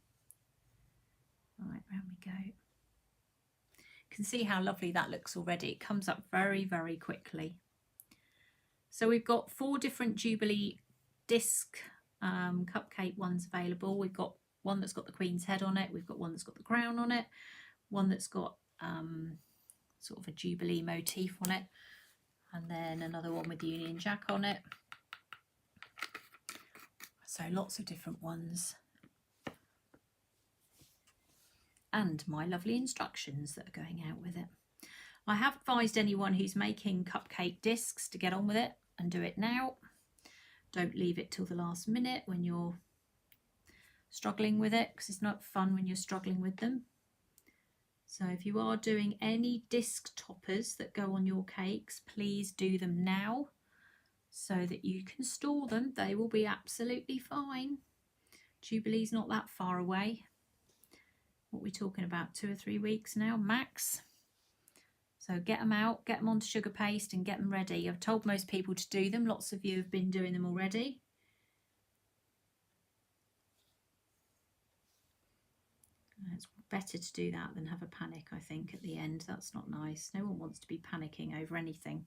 Right, round we go. You can see how lovely that looks already. It comes up very, very quickly. So we've got 4 different Jubilee disc cupcake ones available. We've got one that's got the Queen's head on it. We've got one that's got the crown on it. One that's got sort of a Jubilee motif on it. And then another one with the Union Jack on it. So lots of different ones. And my lovely instructions that are going out with it. I have advised anyone who's making cupcake discs to get on with it and do it now. Don't leave it till the last minute when you're struggling with it, because it's not fun when you're struggling with them. So if you are doing any disc toppers that go on your cakes, please do them now so that you can store them. They will be absolutely fine. Jubilee's not that far away. What are we talking about? 2 or 3 weeks now, max. So get them out, get them onto sugar paste and get them ready. I've told most people to do them. Lots of you have been doing them already. It's better to do that than have a panic, I think, at the end. That's not nice. No one wants to be panicking over anything.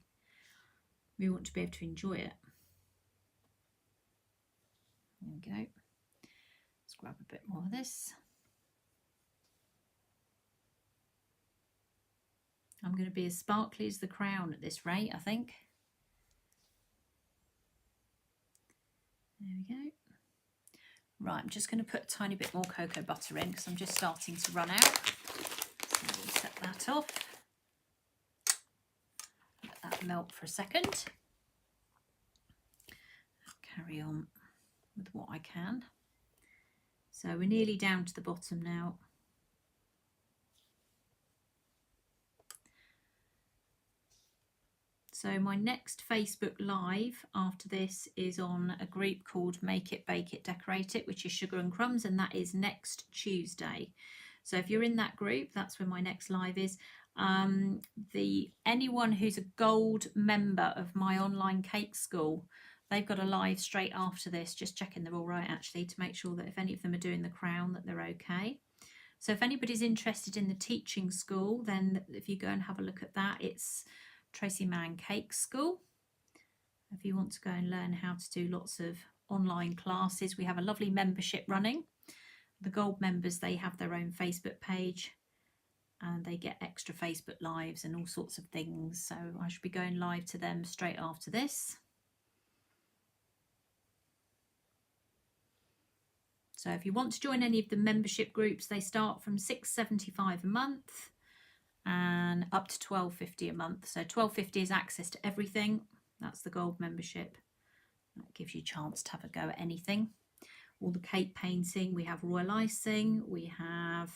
We want to be able to enjoy it. There we go. Let's grab a bit more of this. I'm going to be as sparkly as the crown at this rate, I think. There we go. Right, I'm just going to put a tiny bit more cocoa butter in because I'm just starting to run out. So we'll set that off. Let that melt for a second. Carry on with what I can. So we're nearly down to the bottom now. So my next Facebook Live after this is on a group called Make It, Bake It, Decorate It, which is Sugar and Crumbs, and that is next Tuesday. So if you're in that group, that's when my next live is. Anyone who's a gold member of my online cake school, they've got a live straight after this, just checking they're all right actually, to make sure that if any of them are doing the crown that they're okay. So if anybody's interested in the teaching school, then if you go and have a look at that, it's Tracey Mann Cake School. If you want to go and learn how to do lots of online classes, we have a lovely membership running. The gold members, they have their own Facebook page, and they get extra Facebook lives and all sorts of things. So I should be going live to them straight after this. So if you want to join any of the membership groups, they start from $6.75 a month and up to $12.50 a month. So $12.50 is access to everything. That's the gold membership. That gives you a chance to have a go at anything. All the cake painting, we have royal icing, we have,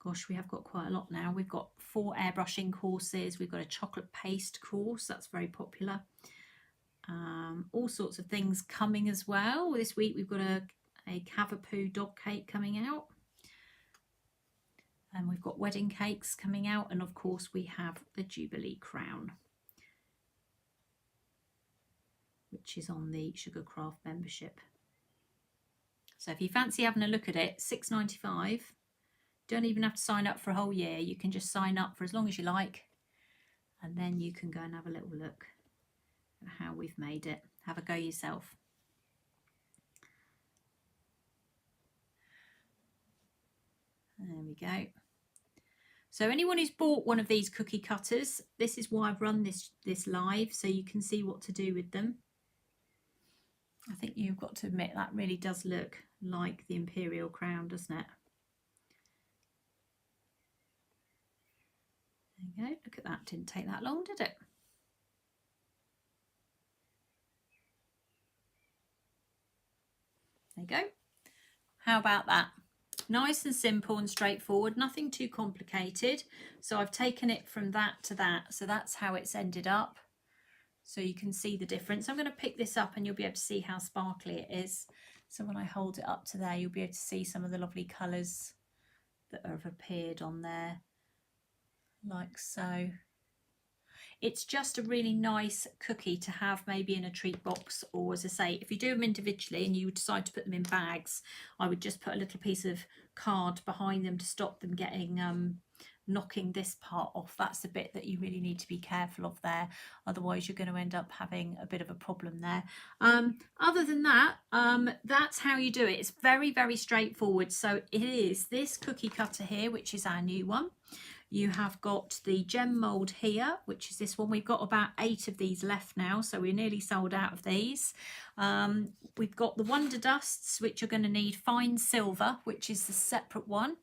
gosh, we have got quite a lot now. We've got 4 airbrushing courses, we've got a chocolate paste course, that's very popular. All sorts of things coming as well. This week we've got a Cavapoo dog cake coming out. And we've got wedding cakes coming out, and of course we have the Jubilee crown, which is on the Sugarcraft membership. So if you fancy having a look at it, $6.95. Don't even have to sign up for a whole year. You can just sign up for as long as you like, and then you can go and have a little look at how we've made it. Have a go yourself. There we go. So anyone who's bought one of these cookie cutters, this is why I've run this live, so you can see what to do with them. I think you've got to admit that really does look like the Imperial crown, doesn't it? There you go. Look at that. Didn't take that long, did it? There you go. How about that? Nice and simple and straightforward, nothing too complicated. So I've taken it from that to that. So that's how it's ended up. So you can see the difference. I'm going to pick this up and you'll be able to see how sparkly it is. So when I hold it up to there, you'll be able to see some of the lovely colours that have appeared on there, like so. It's just a really nice cookie to have maybe in a treat box, or as I say, if you do them individually and you decide to put them in bags, I would just put a little piece of card behind them to stop them getting knocking this part off. That's the bit that you really need to be careful of there, otherwise you're going to end up having a bit of a problem there. Other than that, that's how you do it. It's very, very straightforward. So it is this cookie cutter here, which is our new one. You have got the gem mould here, which is this one. We've got about 8 of these left now, so we're nearly sold out of these. We've got the Wonder Dusts, which you're going to need fine silver, which is the separate one.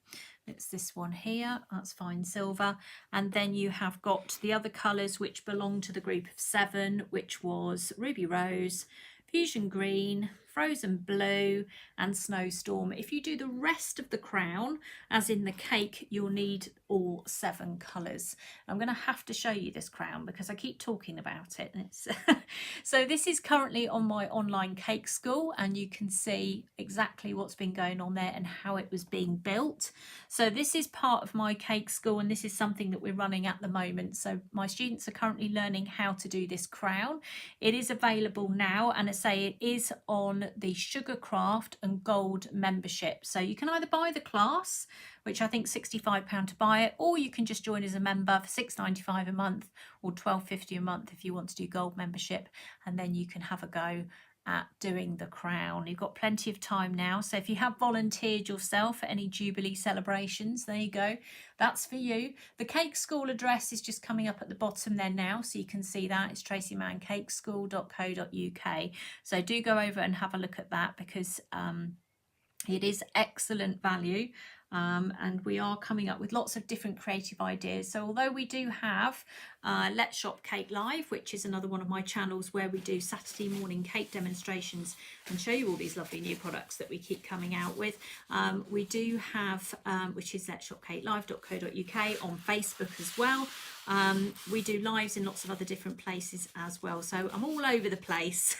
It's this one here, that's fine silver. And then you have got the other colours which belong to the group of 7, which was Ruby Rose, Fusion Green, Frozen Blue and Snowstorm. If you do the rest of the crown, as in the cake, you'll need all 7 colours. I'm going to have to show you this crown because I keep talking about it. And it's so this is currently on my online cake school, and you can see exactly what's been going on there and how it was being built. So this is part of my cake school, and this is something that we're running at the moment. So my students are currently learning how to do this crown. It is available now, and I say it is on the Sugarcraft and Gold membership. So you can either buy the class, which I think £65 to buy it, or you can just join as a member for £6.95 a month or £12.50 a month if you want to do Gold membership, and then you can have a go at doing the crown. You've got plenty of time now, so if you have volunteered yourself at any Jubilee celebrations, there you go, that's for you. The cake school address is just coming up at the bottom there now, so you can see that. It's traceymanncakeschool.co.uk. So do go over and have a look at that, because it is excellent value. And we are coming up with lots of different creative ideas. So although we do have Let's Shop Cake Live, which is another one of my channels where we do Saturday morning cake demonstrations and show you all these lovely new products that we keep coming out with, we do have, which is Let's Shop Cake Live.co.uk, on Facebook as well. We do lives in lots of other different places as well. So I'm all over the place.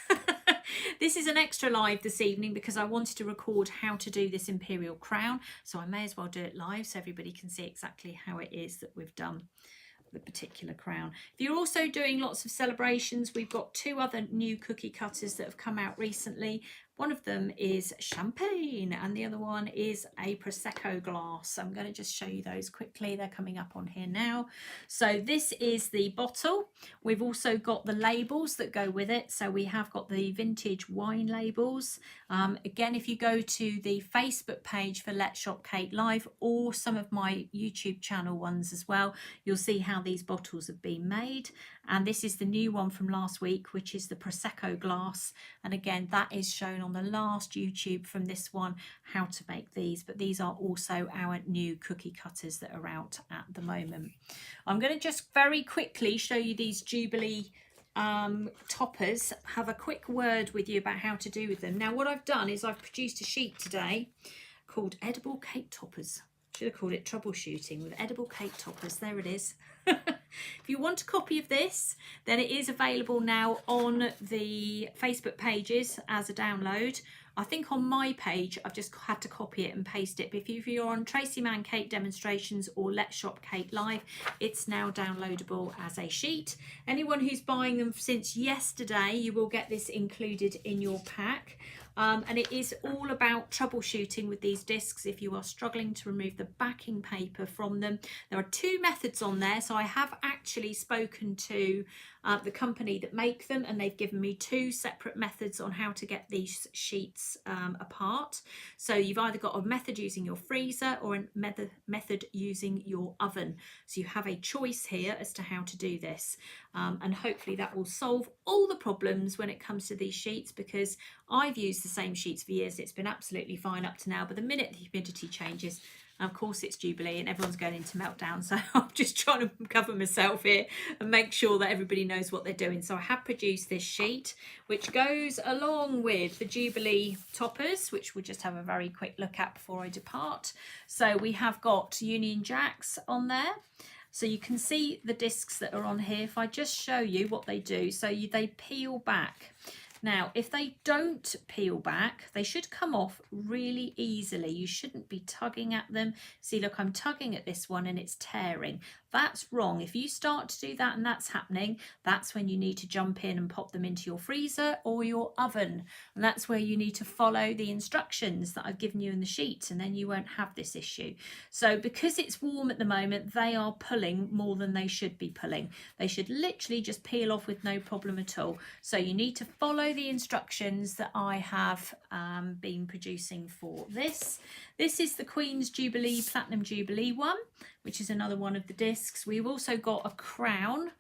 This is an extra live this evening because I wanted to record how to do this Imperial crown, so I may as well do it live so everybody can see exactly how it is that we've done the particular crown. If you're also doing lots of celebrations, we've got 2 other new cookie cutters that have come out recently. One of them is champagne and the other one is a Prosecco glass. I'm going to just show you those quickly. They're coming up on here now. So this is the bottle. We've also got the labels that go with it. So we have got the vintage wine labels. Again, if you go to the Facebook page for Let's Shop Cake Live or some of my YouTube channel ones as well, you'll see how these bottles have been made. And this is the new one from last week, which is the Prosecco glass. And again, that is shown on the last YouTube from this one, how to make these. But these are also our new cookie cutters that are out at the moment. I'm going to just very quickly show you these Jubilee toppers, have a quick word with you about how to do with them. Now, what I've done is I've produced a sheet today called Edible Cake Toppers. Should have called it Troubleshooting with Edible Cake Toppers. There it is. If you want a copy of this, then it is available now on the Facebook pages as a download. I think on my page, I've just had to copy it and paste it. But if you're on Tracey Mann Cake Demonstrations or Let's Shop Cake Live, it's now downloadable as a sheet. Anyone who's buying them since yesterday, you will get this included in your pack. And it is all about troubleshooting with these discs if you are struggling to remove the backing paper from them. There are two methods on there, so I have actually spoken to the company that make them, and they've given me two separate methods on how to get these sheets apart. So you've either got a method using your freezer or a method using your oven. So you have a choice here as to how to do this, and hopefully that will solve all the problems when it comes to these sheets, because I've used the same sheets for years. It's been absolutely fine up to now, but the minute the humidity changes, and of course it's Jubilee and everyone's going into meltdown, so I'm just trying to cover myself here and make sure that everybody knows what they're doing. So I have produced this sheet which goes along with the Jubilee toppers, which we'll just have a very quick look at before I depart. So we have got Union Jacks on there. So you can see the discs that are on here. If I just show you what they do, so they peel back. Now, if they don't peel back, they should come off really easily. You shouldn't be tugging at them. See, look, I'm tugging at this one and it's tearing. That's wrong. If you start to do that and that's happening, that's when you need to jump in and pop them into your freezer or your oven. And that's where you need to follow the instructions that I've given you in the sheet, and then you won't have this issue. So because it's warm at the moment, they are pulling more than they should be pulling. They should literally just peel off with no problem at all. So you need to follow the instructions that I have been producing for this. This is the Queen's Jubilee Platinum Jubilee one, which is another one of the discs. We've also got a crown,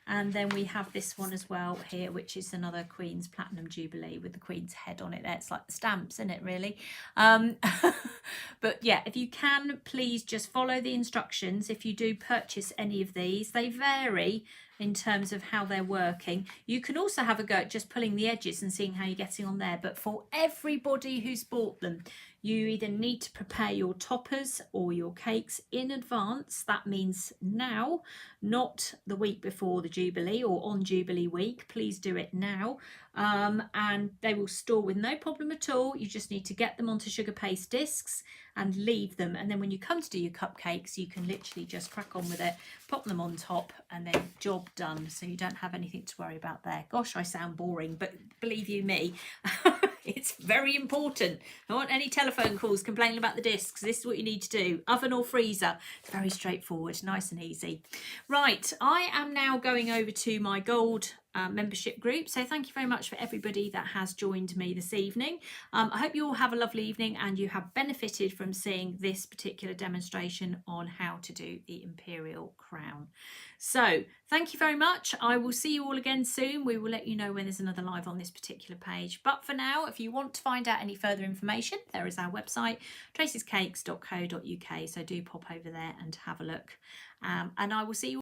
and then we have this one as well here, which is another Queen's Platinum Jubilee with the Queen's head on it there. It's like the stamps, isn't it, really? But yeah, if you can, please just follow the instructions. If you do purchase any of these, they vary in terms of how they're working. You can also have a go at just pulling the edges and seeing how you're getting on there. But for everybody who's bought them, you either need to prepare your toppers or your cakes in advance. That means now, not the week before the Jubilee or on Jubilee week. Please do it now. And they will store with no problem at all. You just need to get them onto sugar paste discs and leave them. And then when you come to do your cupcakes, you can literally just crack on with it, pop them on top, and then job done. So you don't have anything to worry about there. Gosh, I sound boring, but believe you me, it's very important. I don't want any telephone calls complaining about the discs. This is what you need to do. Oven or freezer. It's very straightforward, nice and easy. Right, I am now going over to my gold membership group. So thank you very much for everybody that has joined me this evening. I hope you all have a lovely evening and you have benefited from seeing this particular demonstration on how to do the Imperial crown. So thank you very much. I will see you all again soon. We will let you know when there's another live on this particular page. But for now, if you want to find out any further information, there is our website, traceyscakes.co.uk. So do pop over there and have a look. And I will see you